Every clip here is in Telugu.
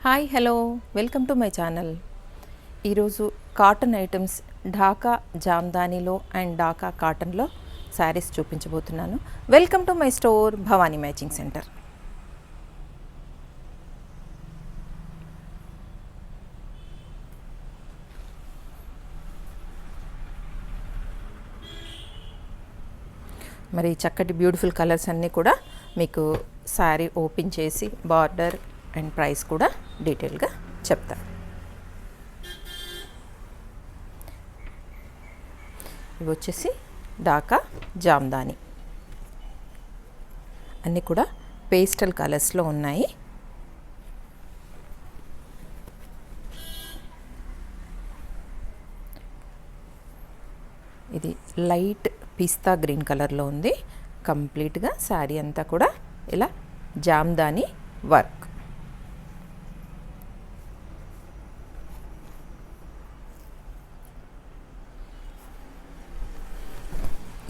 Hi hello welcome to my channel. ఈరోజు కాటన్ ఐటమ్స్ ఢాకా జామ్దానీలో అండ్ ఢాకా కాటన్లో శారీస్ చూపించబోతున్నాను. Welcome to my store Bhavani matching centre. మరి చక్కటి బ్యూటిఫుల్ కలర్స్ అన్నీ కూడా మీకు శారీ ఓపెన్ చేసి బార్డర్ అండ్ ప్రైస్ కూడా డీటెయిల్గా చెప్తాను. ఇవి వచ్చేసి ఢాకా జామ్దాని, అన్నీ కూడా పేస్టల్ కలర్స్లో ఉన్నాయి. ఇది లైట్ పిస్తా గ్రీన్ కలర్లో ఉంది. కంప్లీట్గా శారీ అంతా కూడా ఇలా జామ్దాని వర్క్.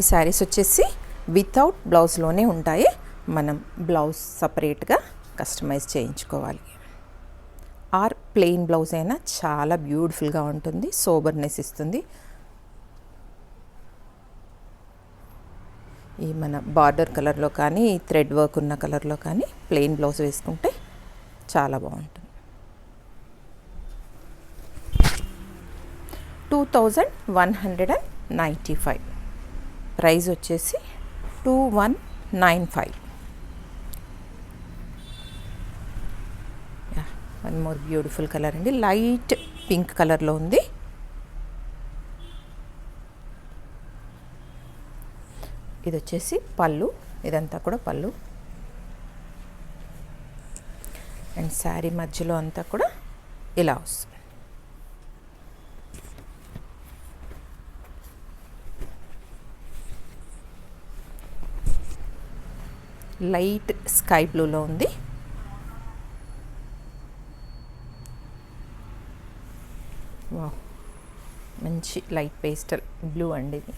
ఈ శారీస్ వచ్చేసి వితౌట్ బ్లౌజ్లోనే ఉంటాయి. మనం బ్లౌజ్ సపరేట్గా కస్టమైజ్ చేయించుకోవాలి. ఆర్ ప్లెయిన్ బ్లౌజ్ అయినా చాలా బ్యూటిఫుల్గా ఉంటుంది, సోబర్నెస్ ఇస్తుంది. ఈ మన బార్డర్ కలర్లో కానీ థ్రెడ్ వర్క్ ఉన్న కలర్లో కానీ ప్లెయిన్ బ్లౌజ్ వేసుకుంటే చాలా బాగుంటుంది. 2195 ప్రైస్ వచ్చేసి 2195. వన్ మోర్ బ్యూటిఫుల్ కలర్ అండి, లైట్ పింక్ కలర్లో ఉంది. ఇది వచ్చేసి పళ్ళు, ఇదంతా కూడా పళ్ళు. అండ్ శారీ మధ్యలో అంతా కూడా ఇలా వస్తుంది. లైట్ స్కై బ్లూలో ఉంది. వావ్, మంచి లైట్ పేస్టల్ బ్లూ అండి ఇది.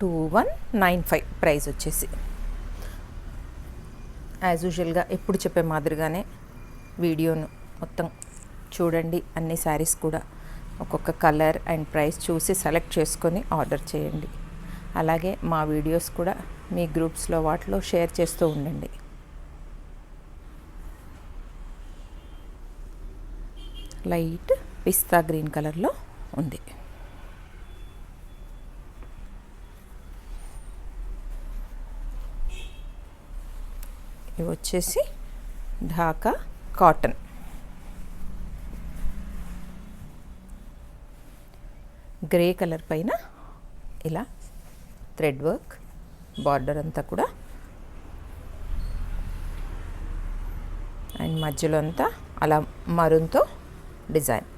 $2195 ప్రైస్ వచ్చేసి. యాజ్ యూజువల్గా ఎప్పుడు చెప్పే మాదిరిగానే వీడియోను మొత్తం చూడండి. అన్ని శారీస్ కూడా ఒక్కొక్క కలర్ అండ్ ప్రైస్ చూసి సెలెక్ట్ చేసుకొని ఆర్డర్ చేయండి. అలాగే మా వీడియోస్ కూడా మీ గ్రూప్స్లో వాటిలో షేర్ చేస్తూ ఉండండి. లైట్ పిస్తా గ్రీన్ కలర్లో ఉంది. ఇవి వచ్చేసి ఢాకా కాటన్. గ్రే కలర్ పైన ఇలా థ్రెడ్ వర్క్, బార్డర్ అంతా కూడా, అండ్ మధ్యలో అంతా అలా మరూన్తో డిజైన్.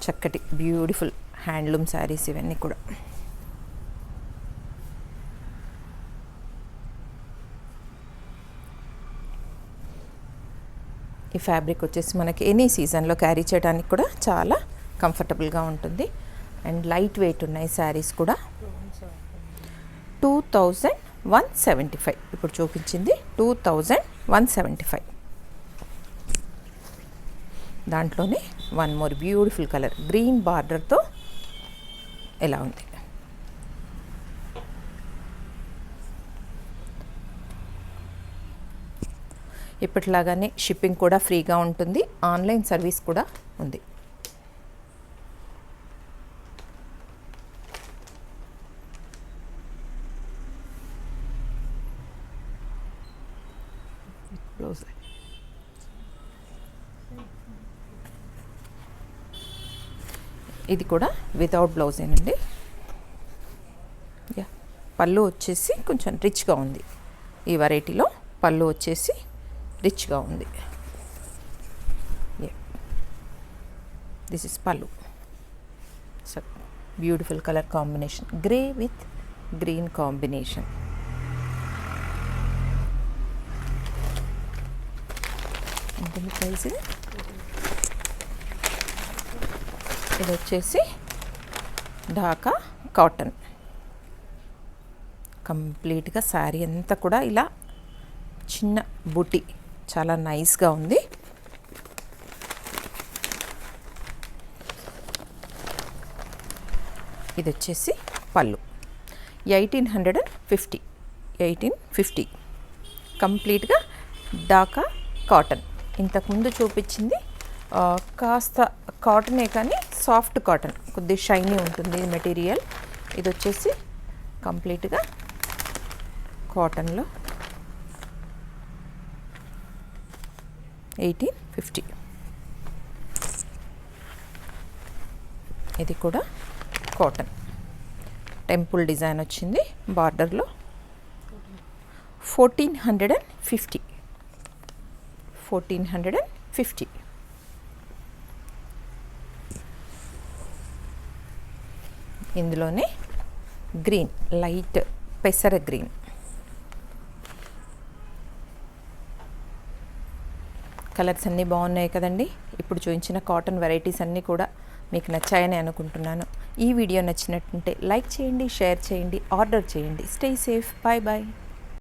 చక్కటి బ్యూటిఫుల్ హ్యాండ్లూమ్ శారీస్ ఇవన్నీ కూడా. ఈ ఫ్యాబ్రిక్ వచ్చేసి మనకి ఎనీ సీజన్లో క్యారీ చేయడానికి కూడా చాలా కంఫర్టబుల్గా ఉంటుంది. అండ్ లైట్ వెయిట్ ఉన్నాయి శారీస్ కూడా. 2175 ఇప్పుడు చూపించింది 2175. దాంట్లోనే one more beautiful colour green బార్డర్తో ఎలా ఉంది. ఇప్పటిలాగానే షిప్పింగ్ కూడా ఫ్రీగా ఉంటుంది. ఆన్లైన్ సర్వీస్ కూడా ఉంది. ఇది కూడా వితౌట్ బ్లౌజేనండి. పళ్ళు వచ్చేసి కొంచెం రిచ్గా ఉంది. ఈ వెరైటీలో పళ్ళు వచ్చేసి రిచ్గా ఉంది. దిస్ ఇస్ పళ్ళు. So beautiful colour combination, grey with green combination. ఎంత ప్రైస్ ఇది? ఇది వచ్చేసి ఢాకా కాటన్. కంప్లీట్గా శారీ అంతా కూడా ఇలా చిన్న బూటీ, చాలా నైస్గా ఉంది. ఇది వచ్చేసి పళ్ళు 1850 కంప్లీట్గా ఢాకా కాటన్. ఇంతకుముందు చూపించింది కాస్త కాటనే కానీ సాఫ్ట్ కాటన్, కొద్దిగా షైనీ ఉంటుంది మెటీరియల్. ఇది వచ్చేసి కంప్లీట్గా కాటన్లో 1850. ఇది కూడా కాటన్, టెంపుల్ డిజైన్ వచ్చింది బార్డర్లో. 1450. ఇందులోనే గ్రీన్, లైట్ పెసర గ్రీన్. కలర్స్ అన్నీ బాగున్నాయి కదండి. ఇప్పుడు చూపించిన కాటన్ వెరైటీస్ అన్నీ కూడా మీకు నచ్చాయని అనుకుంటున్నాను. ఈ వీడియో నచ్చినట్టుంటే లైక్ చేయండి, షేర్ చేయండి, ఆర్డర్ చేయండి. Stay safe. Bye bye.